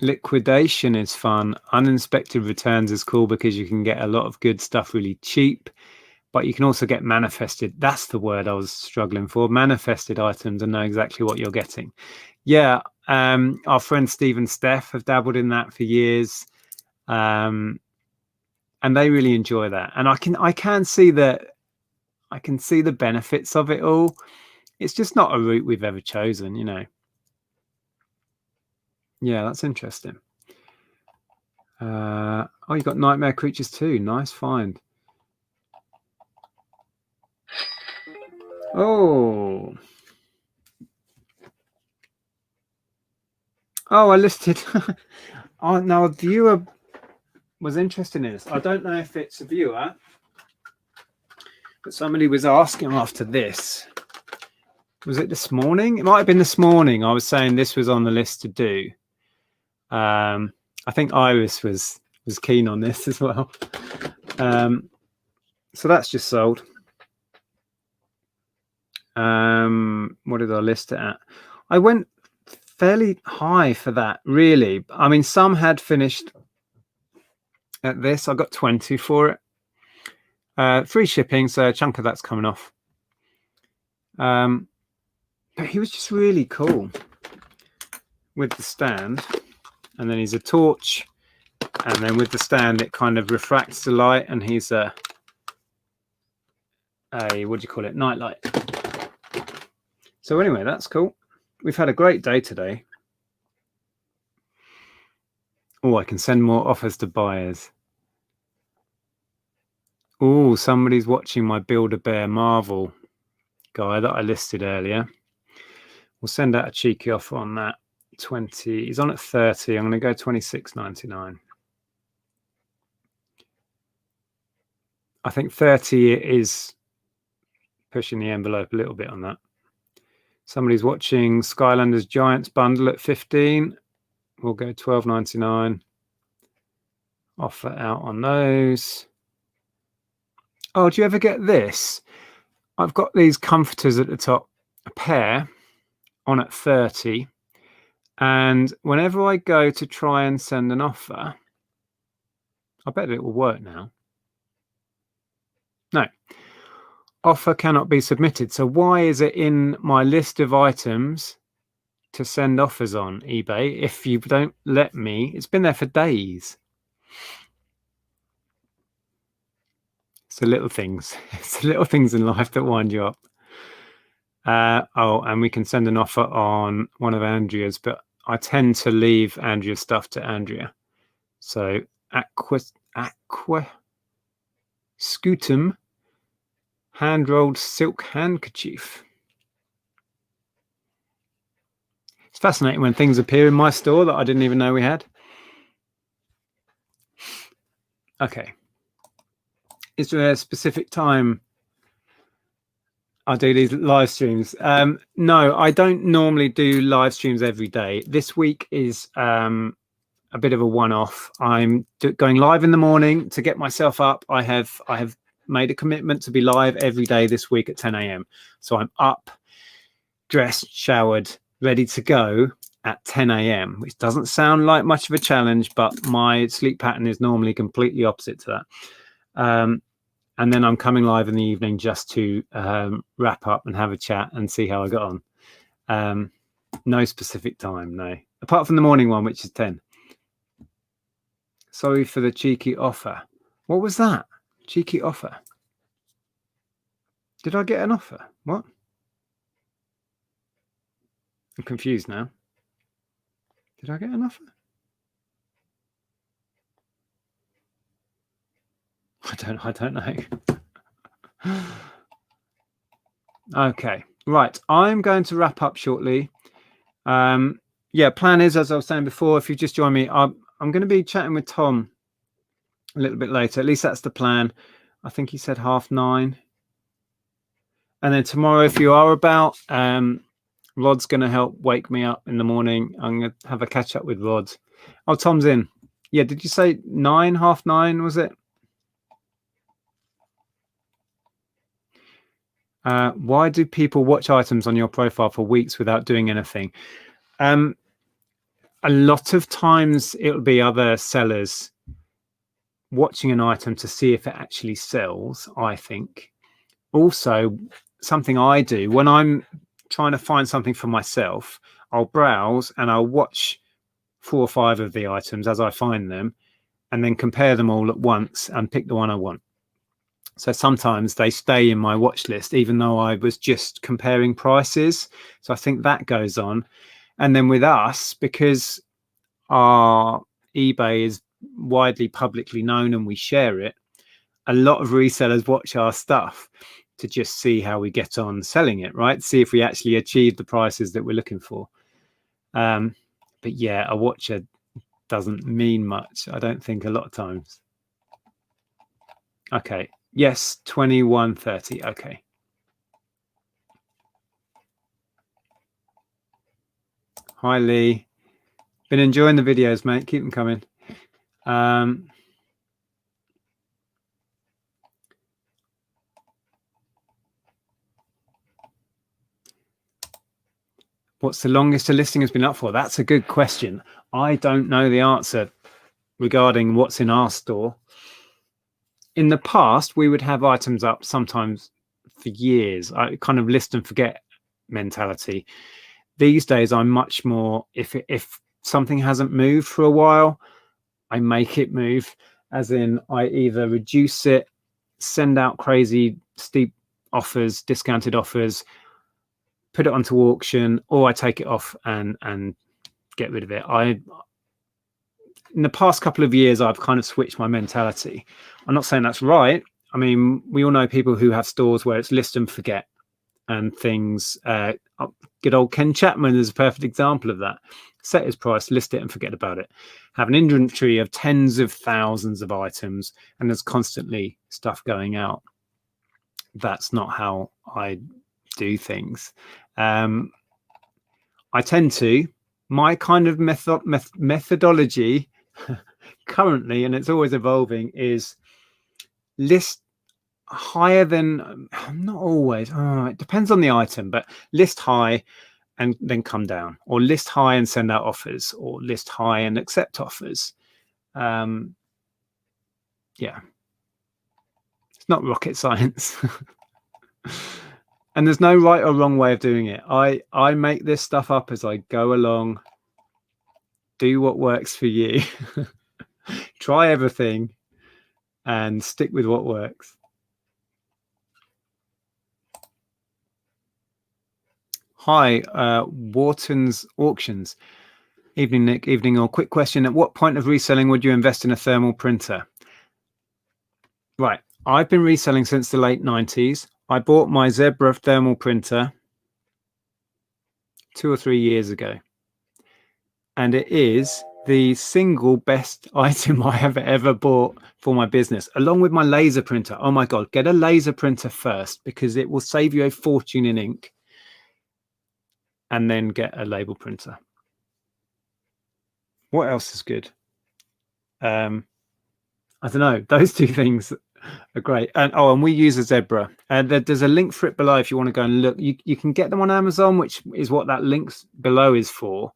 Liquidation is fun. Uninspected returns is cool because you can get a lot of good stuff really cheap, but you can also get manifested. That's the word I was struggling for. Manifested items and know exactly what you're getting. Yeah, our friends Steve and Steph have dabbled in that for years, and they really enjoy that. And I can see that. I can see the benefits of it all. it's just not a route we've ever chosen, you know. Yeah, that's interesting. Oh, you got Nightmare Creatures too. Nice find. Oh, I listed. Oh, now a viewer was interested in this. I don't know if it's a viewer, but somebody was asking after this. Was it this morning? It might have been this morning. I was saying this was on the list to do. I think Iris was keen on this as well. So that's just sold. What did I list it at? I went fairly high for that, really. I mean, some had finished at this. I got 20 for it. Free shipping, so a chunk of that's coming off. But he was just really cool with the stand. And then he's a torch. And then with the stand, it kind of refracts the light. And he's a what do you call it? Nightlight. So anyway, that's cool. We've had a great day today. Oh, I can send more offers to buyers. Oh, somebody's watching my Build-A-Bear Marvel guy that I listed earlier. We'll send out a cheeky offer on that. 20. He's on at 30. I'm going to go 26.99. I think 30 is pushing the envelope a little bit on that. Somebody's watching Skylanders Giants bundle at 15. We'll go 12.99. Offer out on those. Oh, do you ever get this? I've got these comforters at the top, a pair on at 30. And whenever I go to try and send an offer, I bet it will work now. No. Offer cannot be submitted. So why is it in my list of items to send offers on eBay if you don't let me? It's been there for days. It's the little things. It's the little things in life that wind you up. And we can send an offer on one of Andrea's, but I tend to leave Andrea's stuff to Andrea. So aqua scutum hand-rolled silk handkerchief. It's fascinating when things appear in my store that I didn't even know we had. Okay. Is there a specific time I do these live streams? No, I don't normally do live streams every day. This week is a bit of a one-off. I'm going live in the morning to get myself up. I have made a commitment to be live every day this week at 10 a.m. So I'm up, dressed, showered, ready to go at 10 a.m., which doesn't sound like much of a challenge, but my sleep pattern is normally completely opposite to that. And then I'm coming live in the evening just to wrap up and have a chat and see how I got on. No specific time, no. Apart from the morning one, which is 10. Sorry for the cheeky offer. What was that? Cheeky offer. Did I get an offer? What? I'm confused now. Did I get an offer? I don't know. Okay, right. I'm going to wrap up shortly. Yeah, plan is, as I was saying before, if you just join me, I'm going to be chatting with Tom a little bit later. At least that's the plan. I think he said 9:30. And then tomorrow, if you are about, Rod's going to help wake me up in the morning. I'm going to have a catch up with Rod. Oh, Tom's in. Yeah, did you say 9:30, was it? Why do people watch items on your profile for weeks without doing anything? A lot of times it'll be other sellers watching an item to see if it actually sells, I think. Also, something I do when I'm trying to find something for myself, I'll browse and I'll watch 4 or 5 of the items as I find them and then compare them all at once and pick the one I want. So sometimes they stay in my watch list, even though I was just comparing prices. So I think that goes on. And then with us, because our eBay is widely publicly known and we share it, a lot of resellers watch our stuff to just see how we get on selling it, right? See if we actually achieve the prices that we're looking for. But yeah, a watcher doesn't mean much, I don't think, a lot of times. Okay. Yes, 21.30. Okay. Hi, Lee. Been enjoying the videos, mate. Keep them coming. What's the longest a listing has been up for? That's a good question. I don't know the answer regarding what's in our store. In the past, we would have items up sometimes for years. I kind of list and forget mentality. These days, I'm much more, if something hasn't moved for a while, I make it move, as in I either reduce it, send out crazy steep offers, discounted offers, put it onto auction, or I take it off and get rid of it. In the past couple of years, I've kind of switched my mentality. I'm not saying that's right. I mean, we all know people who have stores where it's list and forget and things. Good old Ken Chapman is a perfect example of that. Set his price, list it and forget about it. Have an inventory of tens of thousands of items and there's constantly stuff going out. That's not how I do things. I tend to, my kind of methodology currently, and it's always evolving, is list higher than, not always, it depends on the item, but list high and then come down, or list high and send out offers, or list high and accept offers. Yeah, it's not rocket science. And there's no right or wrong way of doing it. I make this stuff up as I go along. Do what works for you. Try everything and stick with what works. Hi, Wharton's Auctions. Evening, Nick. Evening all. Quick question. At what point of reselling would you invest in a thermal printer? Right. I've been reselling since the late 90s. I bought my Zebra thermal printer 2 or 3 years ago. And it is the single best item I have ever bought for my business, along with my laser printer. Oh my God, get a laser printer first because it will save you a fortune in ink, and then get a label printer. What else is good? I don't know. Those two things are great. And we use a Zebra. And there's a link for it below if you want to go and look. You can get them on Amazon, which is what that link below is for.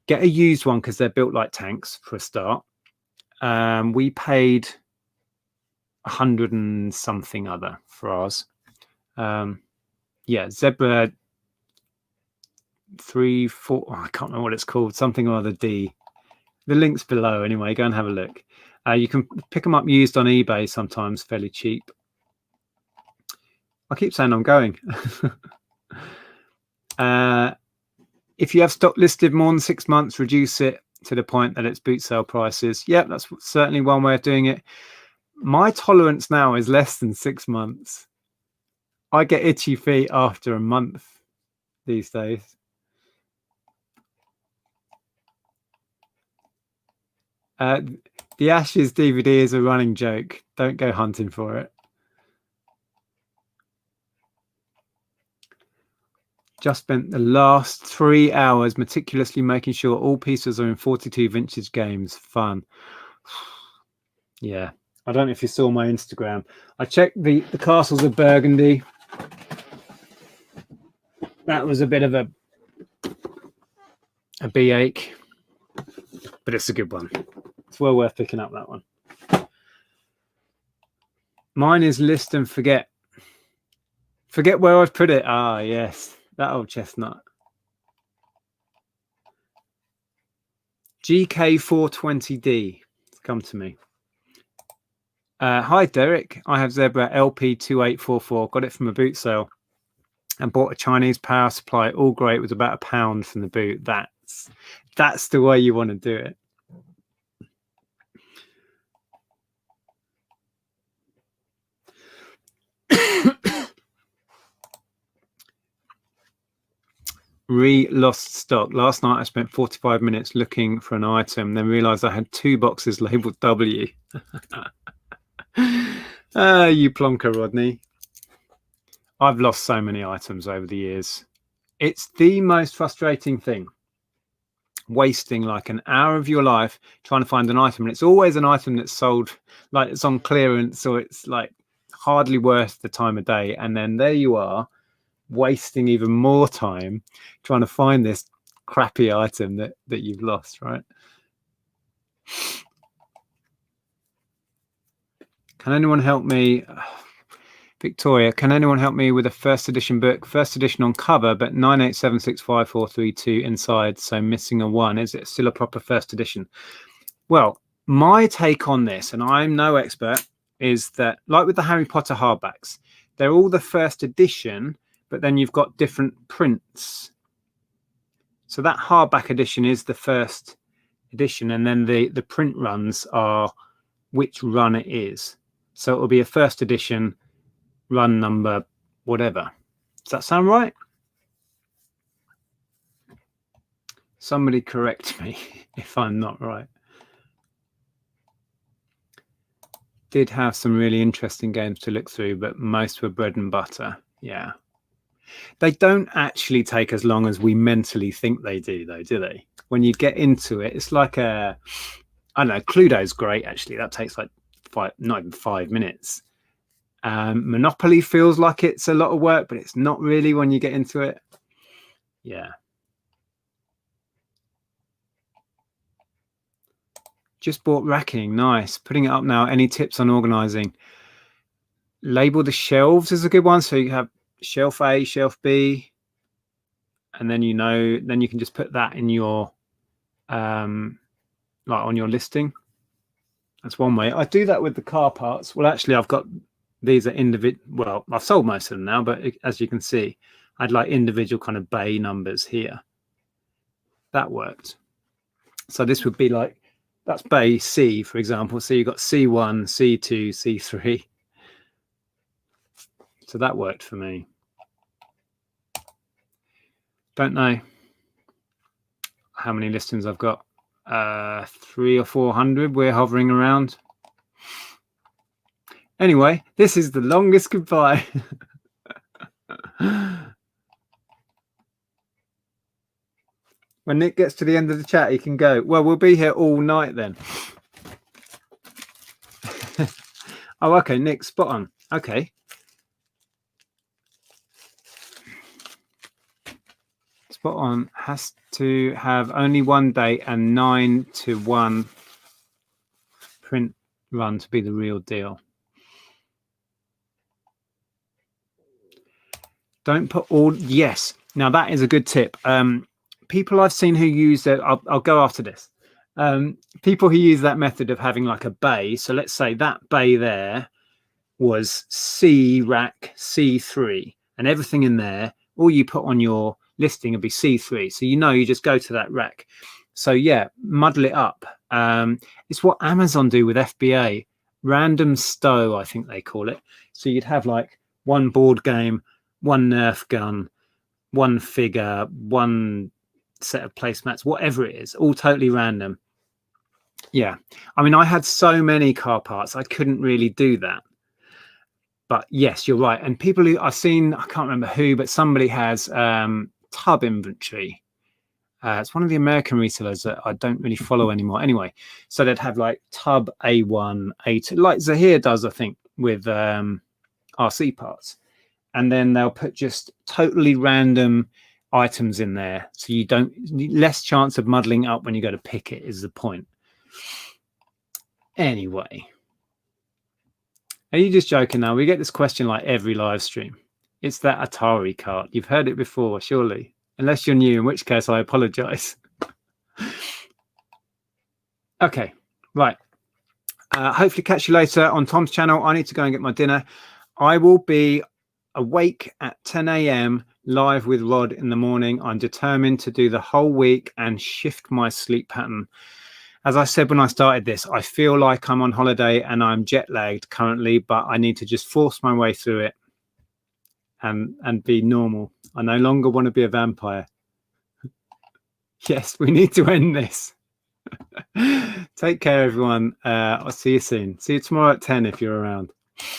Get a used one because they're built like tanks for a start. We paid 100 and something other for ours. Yeah, Zebra 3, 4. I can't remember what it's called. Something or other D. The link's below anyway. Go and have a look. You can pick them up used on eBay sometimes, fairly cheap. I keep saying I'm going. If you have stock listed more than 6 months, reduce it to the point that it's boot sale prices. Yeah, that's certainly one way of doing it. My tolerance now is less than 6 months. I get itchy feet after a month these days. The Ashes DVD is a running joke. Don't go hunting for it. Just spent the last 3 hours meticulously making sure all pieces are in 42 vintage games. Fun. Yeah. I don't know if you saw my Instagram. I checked the Castles of Burgundy. That was a bit of a bee ache, but it's a good one. It's well worth picking up, that one. Mine is list and forget. Forget where I've put it. Ah, yes. That old chestnut. GK420D. Come to me. Hi, Derek. I have Zebra LP2844. Got it from a boot sale and bought a Chinese power supply. All great. It was about £1 from the boot. That's the way you want to do it. Lost stock. Last night I spent 45 minutes looking for an item, then realized I had 2 boxes labeled W. You plonker, Rodney. I've lost so many items over the years. It's the most frustrating thing. Wasting like an hour of your life trying to find an item, and it's always an item that's sold, like it's on clearance, or it's like hardly worth the time of day, and then there you are wasting even more time trying to find this crappy item that you've lost, right? Can anyone help me? Victoria, can anyone help me with a first edition book? First edition on cover, but 987654332 inside, so missing a 1. Is it still a proper first edition? Well, my take on this, and I'm no expert, is that like with the Harry Potter hardbacks, they're all the first edition, but then you've got different prints. So that hardback edition is the first edition, and then the print runs are which run it is. So it will be a first edition, run number, whatever. Does that sound right? Somebody correct me if I'm not right. Did have some really interesting games to look through, but most were bread and butter. Yeah. They don't actually take as long as we mentally think they do, though, do they? When you get into it, it's like I don't know, Cluedo's great, actually. That takes like not even 5 minutes. Monopoly feels like it's a lot of work, but it's not really when you get into it. Yeah. Just bought racking. Nice. Putting it up now. Any tips on organizing? Label the shelves is a good one. So you have shelf A, shelf B, and then then you can just put that in your like on your listing. That's one way. I do that with the car parts. Well, actually, I've got these are individual. Well, I've sold most of them now, but as you can see, I'd like individual kind of bay numbers here. That worked. So this would be like, that's bay C, for example. So you've got C1, C2, C3. So that worked for me. Don't know how many listings I've got. 300 or 400 we're hovering around. Anyway, this is the longest goodbye. When Nick gets to the end of the chat, he can go. Well, we'll be here all night then. Oh, okay, Nick, spot on. Okay. Spot on. Has to have only one date and 9-1 print run to be the real deal. Don't put all. Yes. Now that is a good tip. People I've seen who use it. I'll go after this. People who use that method of having like a bay. So let's say that bay there was C rack C3, and everything in there, all you put on your listing would be C3. So you just go to that rack. So yeah, muddle it up. It's what Amazon do with FBA, random stow, I think they call it. So you'd have like one board game, one Nerf gun, one figure, one set of placemats, whatever it is, all totally random. Yeah, I mean, I had so many car parts, I couldn't really do that. But yes, you're right. And people who I've seen, I can't remember who, but somebody has tub inventory. It's one of the American resellers that I don't really follow anymore. Anyway, so they'd have like tub A1, A2, like Zahir does, I think, with RC parts. And then they'll put just totally random items in there. So you don't, less chance of muddling up when you go to pick it is the point. Anyway. Are you just joking now? We get this question like every live stream. It's that Atari cart. You've heard it before, surely. Unless you're new, in which case I apologize. Okay, right. Hopefully catch you later on Tom's channel. I need to go and get my dinner. I will be awake at 10 a.m. live with Rod in the morning. I'm determined to do the whole week and shift my sleep pattern. As I said when I started this, I feel like I'm on holiday and I'm jet lagged currently, but I need to just force my way through it and be normal. I no longer want to be a vampire. Yes, we need to end this. Take care, everyone. I'll see you soon. See you tomorrow at 10 if you're around.